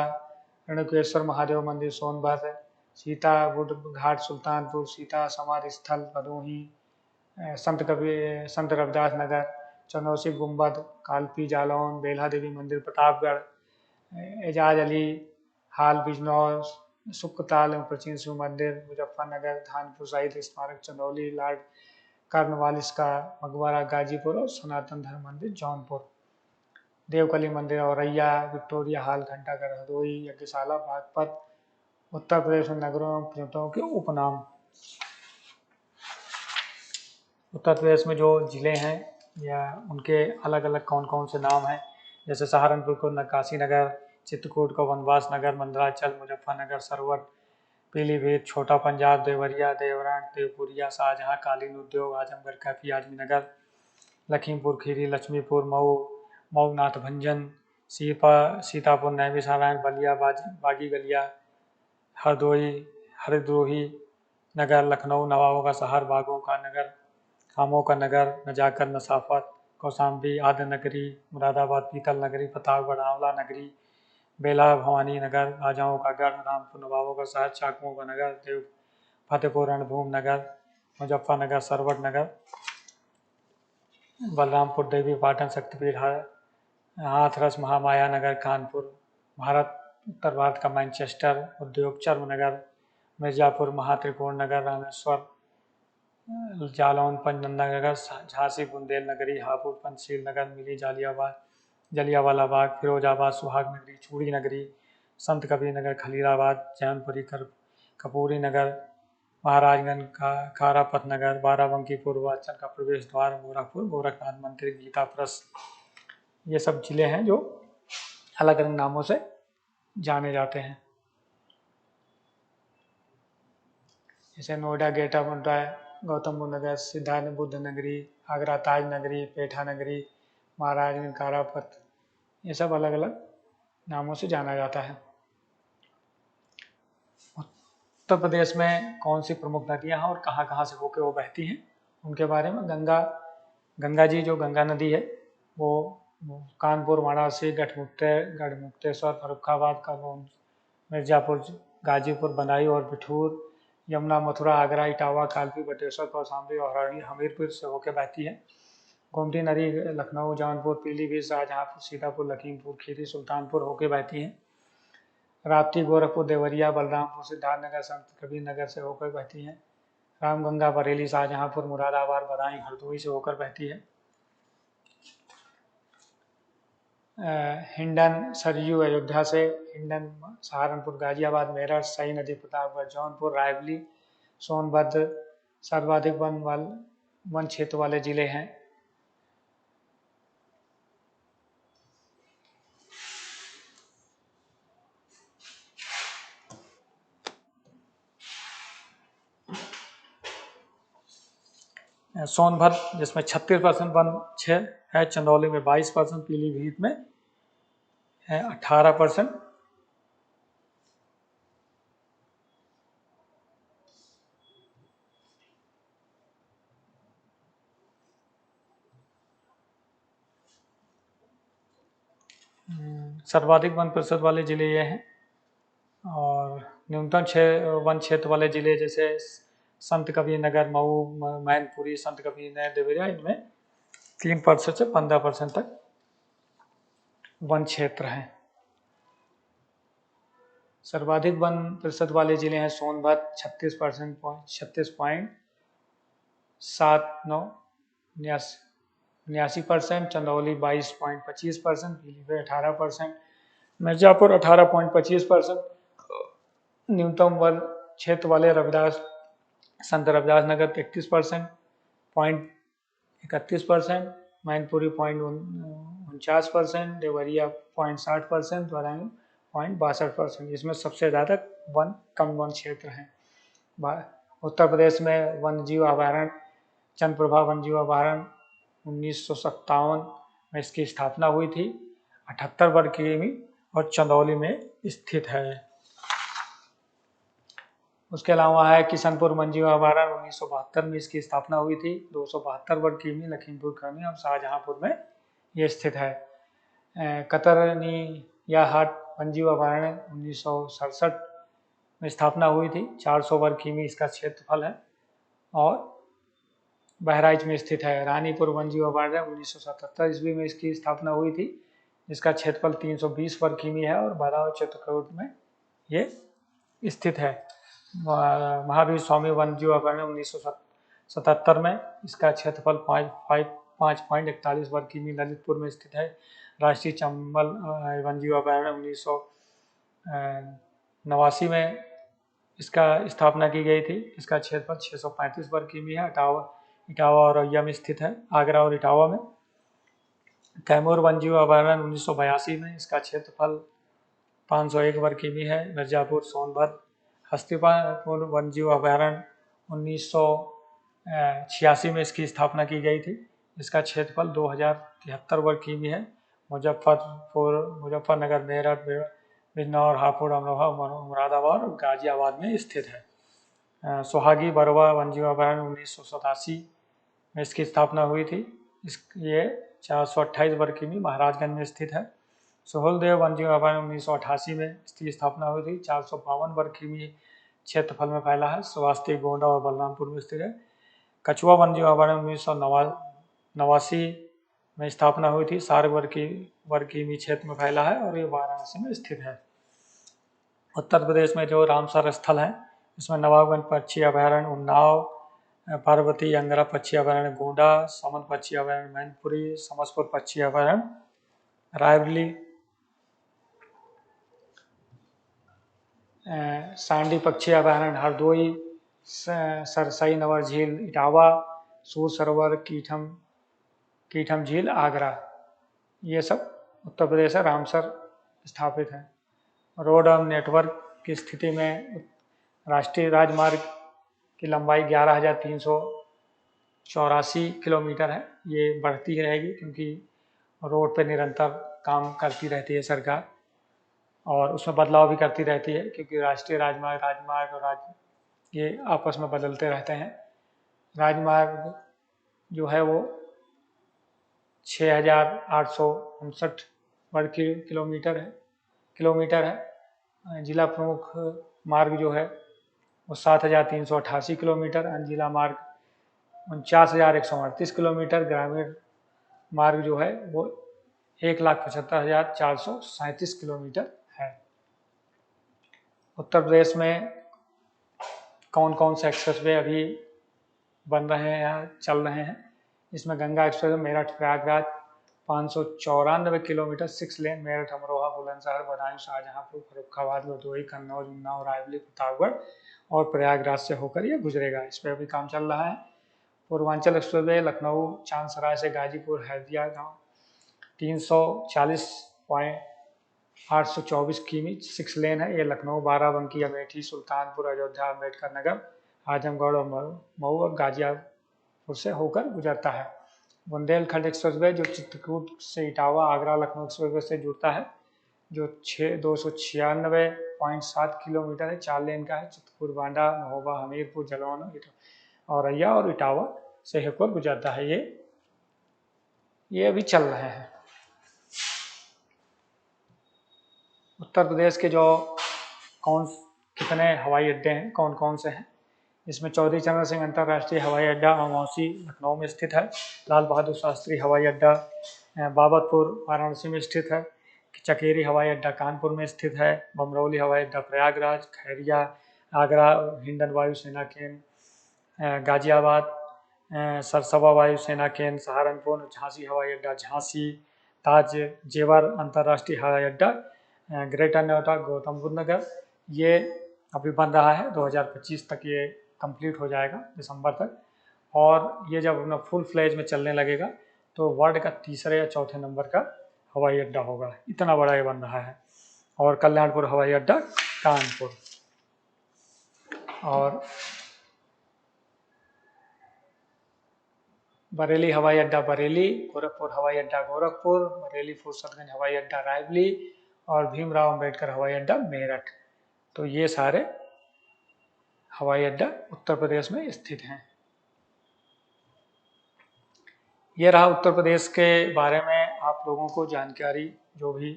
रेणुकेश्वर महादेव मंदिर सोनभद्र, सीता बुद्ध घाट सुल्तानपुर, सीता समाधि स्थल भदोही, संत रविदास नगर, चनौसी गुम्बद कालपी जालौन, बेल्हा देवी मंदिर प्रतापगढ़, एजाज अली हाल बिजनौर, सुक्ताल एवं प्राचीन शिव मंदिर मुजफ्फरनगर, धानपुर शहीद स्मारक चंदौली, लॉर्ड कार्नवालिस का मकबरा गाजीपुर और सनातन धर्म मंदिर जौनपुर, देवकली मंदिर औरैया, विक्टोरिया हाल घंटाघर हरदोई, यज्ञशाला बागपत। उत्तर प्रदेश में नगरों एवं प्रांतों के उपनाम। उत्तर प्रदेश में जो जिले हैं या उनके अलग अलग कौन कौन से नाम हैं, जैसे सहारनपुर को नक्काशी नगर, चित्रकूट को वनवास नगर, मंदराचल मुजफ्फरनगर सरवर, पीलीभीत छोटा पंजाब, देवरिया देवरान देवपुरिया, शाहजहाँ कालीन उद्योग, आजमगढ़ कैफी आजमी नगर, लखीमपुर खीरी, लक्ष्मीपुर मऊ, मऊ नाथभंजन, सीतापुर नैमिषारण्य, बलिया बागी गलिया, हरदोई हरिद्रोही नगर, लखनऊ नवाबों का शहर, बागों का नगर, खामों का नगर, नजाकर नसाफत, कौशाम्बी आद्य नगरी, मुरादाबाद पीतल नगरी, प्रतापगढ़ आंवला नगरी, बेला भवानी नगर, राजाओं का गढ़, रामपुर नवाबों का शहर, चाकुओं का नगर, देव फतेहपुर रणभूम नगर, मुजफ्फरनगर सरवट नगर, बलरामपुर देवी पाटन शक्तिपीठ है, हाथरस महामाया नगर कानपुर, उत्तर भारत का मैनचेस्टर उद्योग चर्म नगर, मिर्जापुर महात्रिकोण नगर, रामेश्वर जालौन पंचनंदा नगर, झांसी बुंदेल नगरी, हापुड़ पंचशील नगर, मिली जलियावाला बाग, फिरोजाबाद सुहाग नगरी, चूड़ी नगरी, संत कबीर नगर, खलीलाबाद, जैनपुरी कपूरी नगर, महाराजगंज का खारापत नगर, बाराबंकी पूर्वांचल का प्रवेश द्वार, गोरखपुर गोरखनाथ मंदिर, गीता प्रेस। ये सब जिले हैं जो अलग अलग नामों से जाने जाते हैं। जैसे Noida gate of India, Gautam Buddha Nagar, Siddharth Buddha Nagari, Agra ताज नगरी, पेठा नगरी, महाराजगंज कारापत, ये सब अलग अलग नामों से जाना जाता है। उत्तर प्रदेश में कौन सी प्रमुख नदियाँ हैं और कहाँ कहाँ से होकर वो बहती हैं, उनके बारे में गंगा जी जो गंगा नदी है वो कानपुर, वाराणसी, गढ़मुक्तेश्वर, फर्रुखाबाद, कनौज, मिर्जापुर, गाजीपुर, बदायूं और बिठूर, यमुना, मथुरा, आगरा, इटावा, कालपी, बटेश्वर, कौशाम्बी और हमीरपुर से होकर बहती है। गोमती नदी लखनऊ, जौनपुर, पीलीभीत, शाहजहाँपुर, सीतापुर, लखीमपुर खीरी, सुल्तानपुर होकर बहती हैं। राप्ती, गोरखपुर, देवरिया, बलरामपुर, सिद्धार्थनगर, संत कबीर नगर से होकर बहती हैं। रामगंगा, बरेली, शाहजहाँपुर, मुरादाबाद, बदायूं, हरदोई से होकर बहती है। हिंडन, सरयू अयोध्या से, हिंडन सहारनपुर, गाजियाबाद, मेरठ, सई नदी प्रतापगढ़, जौनपुर, रायबली, सोनभद्र सर्वाधिक वन क्षेत्र वाले जिले हैं। सोनभद्र जिसमें 36% वन क्षेत्र है, चंदौली में 22%, पीलीभीत में है 18%। सर्वाधिक वन प्रतिशत वाले जिले ये हैं, और न्यूनतम वन क्षेत्र वाले जिले जैसे संत कबीर नगर, मऊ, मैनपुरी, संत कबीर नगर, देवरिया, इनमें 3% से 15% तक वन क्षेत्र हैं। सर्वाधिक वन प्रतिशत वाले जिले हैं सोनभद्र 36.79, चंदौली 22.25%, पीलीभीत 18%, मिर्जापुर 18.25%। न्यूनतम वन क्षेत्र वाले संत रविदास नगर 33.31%, मैनपुरी 0.49%, देवरिया 0.60%, वाराणसी 0.62%। इसमें सबसे ज़्यादा कम वन क्षेत्र हैं। उत्तर प्रदेश में वन्यजीव अभयारण्य चंद्रप्रभा वन्यजीव अभयारण्य 1957 में इसकी स्थापना हुई थी, 78 वर्ग किमी और चंदौली में स्थित है। उसके अलावा है किशनपुर वन्यजीव अभयारण्य 1972 में इसकी स्थापना हुई थी, 272 वर्ग किमी, लखीमपुर खीरी और शाहजहांपुर में ये स्थित है। कतरनियाहाट वन्यजीव अभयारण्य 1967 में स्थापना हुई थी, 400 वर्ग किमी इसका क्षेत्रफल है और बहराइच में स्थित है। रानीपुर वन्यजीव अभयारण्य 1977 ईस्वी में इसकी स्थापना हुई थी, इसका क्षेत्रफल 320 वर्ग किमी है और भदाव चित्रकूट में ये स्थित है। महावीर स्वामी वन्यजीव अभयारण्य 1977 में इसका क्षेत्रफल 5.41 वर्ग किमी ललितपुर में स्थित है। राष्ट्रीय चंबल वन्यजीव अभयारण्य 1989 में इसका स्थापना की गई थी, इसका क्षेत्रफल 635 वर्ग किमी है। इटावा और औरैया में स्थित है, आगरा और इटावा में। कैमूर वन्यजीव अभयारण्य 1982 में इसका क्षेत्रफल 501 वर्ग किमी है। मिर्जापुर, सोनभद्र। हस्तिनापुर वन्यजीव अभयारण्य 1986 में इसकी स्थापना की गई थी, इसका क्षेत्रफल 2073 वर्ग किमी है। मुजफ्फरनगर, मेरठ, बिजनौर, हापुड़, अमरोहा, मुरादाबाद और गाजियाबाद में स्थित है। सोहागी बरवा वन्यजीव अभयारण्य 1987 में इसकी स्थापना हुई थी, ये 428 वर्ग किमी महाराजगंज में स्थित है। सुहलदेव वन्यजीव अभयारण्य 1988 में इसकी स्थापना हुई थी, 452 वर्ग किमी क्षेत्रफल में फैला है, स्वास्ती, गोंडा और बलरामपुर में स्थित है। कछुआ वन्यजीव अभयारण्य 1989 में स्थापना हुई थी, 60 वर्ग किमी क्षेत्र में फैला है और ये वाराणसी में स्थित है। उत्तर प्रदेश में जो रामसर स्थल है, इसमें नवाबगंज पक्षी अभयारण्य उन्नाव, पार्वती अंगरा पक्षी अभयारण्य गोंडा, समन पक्षी अभयारण्य मैनपुरी, समसपुर पक्षी अभयारण्य रायबरेली, सांडी पक्षी अभयारण्य हरदोई, सरसई नवर झील इटावा, सूर सरोवर कीठम झील आगरा, ये सब उत्तर प्रदेश है रामसर स्थापित है। रोड और नेटवर्क की स्थिति में राष्ट्रीय राजमार्ग की लंबाई 11,384 किलोमीटर है। ये बढ़ती रहेगी क्योंकि रोड पर निरंतर काम करती रहती है सरकार और उसमें बदलाव भी करती रहती है, क्योंकि राष्ट्रीय राजमार्ग और ये आपस में बदलते रहते हैं। राजमार्ग जो है वो 6,859 वर्ग किलोमीटर है। जिला प्रमुख मार्ग जो है वो 7,388 किलोमीटर, जिला मार्ग 49,138 किलोमीटर, ग्रामीण मार्ग जो है वो 1,75,437 किलोमीटर है। उत्तर प्रदेश में कौन कौन से एक्सप्रेसवे अभी बन रहे हैं या चल रहे हैं, इसमें गंगा एक्सप्रेस मेरठ प्रयागराज 594 किलोमीटर 6 लेन, मेरठ अमरोहा बुलंदशहर बदायूं शाहजहांपुर फर्रुखाबाद भदोही कन्नौज उन्नाव रायबरेली प्रतापगढ़ और प्रयागराज से होकर ये गुजरेगा। इस पर अभी काम चल रहा है। पूर्वांचल एक्सप्रेसवे लखनऊ चांदसराय से गाजीपुर हैदिया गाँव 340.824 किमी 6 लेन है। ये लखनऊ, बाराबंकी, अमेठी, सुल्तानपुर, अयोध्या, अम्बेडकर नगर, आजमगढ़ और मऊ और गाजियाबाद से होकर गुजरता है। बुंदेलखंड एक्सप्रेसवे जो चित्रकूट से इटावा, आगरा, लखनऊ एक्सप्रेसवे से जुड़ता है, जो 296.7 किलोमीटर है, 4 लेन का है। चित्रकूट, बांदा, महोबा, हमीरपुर, जालौन, औरैया और इटावा से होकर गुजरता है। ये अभी चल रहे हैं। उत्तर प्रदेश के जो कितने हवाई अड्डे हैं, कौन कौन से हैं, इसमें चौधरी चरण सिंह अंतर्राष्ट्रीय हवाई अड्डा अमौसी लखनऊ में स्थित है। लाल बहादुर शास्त्री हवाई अड्डा बाबतपुर वाराणसी में स्थित है। चकेरी हवाई अड्डा कानपुर में स्थित है। बमरौली हवाई अड्डा प्रयागराज, खैरिया आगरा, हिंडन वायुसेना केंद्र गाजियाबाद, सरसबा वायुसेना केंद्र सहारनपुर, झांसी हवाई अड्डा झांसी, ताज जेवर अंतर्राष्ट्रीय हवाई अड्डा ग्रेटर नोएडा गौतम बुद्ध नगर, ये अभी बन रहा है। 2025 तक ये कंप्लीट हो जाएगा, दिसंबर तक। और ये जब अपना फुल फ्लेज में चलने लगेगा तो वर्ल्ड का तीसरे या चौथे नंबर का हवाई अड्डा होगा, इतना बड़ा ये बन रहा है। और कल्याणपुर हवाई अड्डा कानपुर, और बरेली हवाई अड्डा बरेली, गोरखपुर हवाई अड्डा गोरखपुर, बरेली फुर्सतगंज हवाई अड्डा रायबली, और भीमराव अंबेडकर हवाई अड्डा मेरठ। तो ये सारे हवाई अड्डा उत्तर प्रदेश में स्थित हैं। ये रहा उत्तर प्रदेश के बारे में आप लोगों को जानकारी जो भी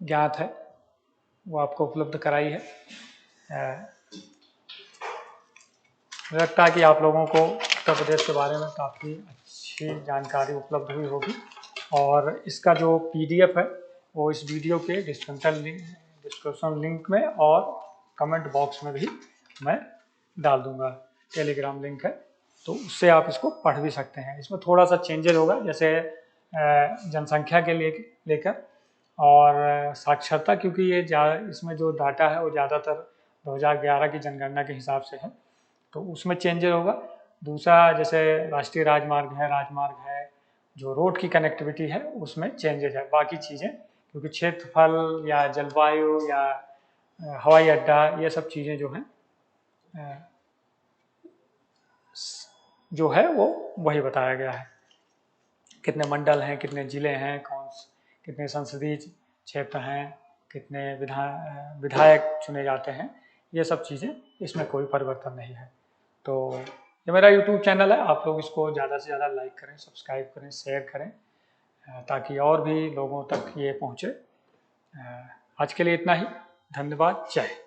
ज्ञात है वो आपको उपलब्ध कराई है। लगता है कि आप लोगों को उत्तर प्रदेश के बारे में काफ़ी अच्छी जानकारी उपलब्ध हुई होगी। और इसका जो PDF है वो इस वीडियो के डिस्क्रिप्शन लिंक में और कमेंट बॉक्स में भी मैं डाल दूंगा। टेलीग्राम लिंक है, तो उससे आप इसको पढ़ भी सकते हैं। इसमें थोड़ा सा चेंजेस होगा, जैसे जनसंख्या के लेकर और साक्षरता, क्योंकि ये इसमें जो डाटा है वो ज़्यादातर 2011 की जनगणना के हिसाब से है, तो उसमें चेंजेस होगा। दूसरा, जैसे राष्ट्रीय राजमार्ग है, जो रोड की कनेक्टिविटी है उसमें चेंजेस है। बाकी चीज़ें, क्योंकि क्षेत्रफल या जलवायु या हवाई अड्डा, ये सब चीज़ें जो है वो वही बताया गया है। कितने मंडल हैं, कितने जिले हैं, कितने संसदीय क्षेत्र हैं, कितने विधायक चुने जाते हैं, ये सब चीज़ें, इसमें कोई परिवर्तन नहीं है। तो ये मेरा YouTube चैनल है, आप लोग इसको ज़्यादा से ज़्यादा लाइक करें, सब्सक्राइब करें, शेयर करें, ताकि और भी लोगों तक ये पहुँचे। आज के लिए इतना ही। धन्यवाद। जय हिंद।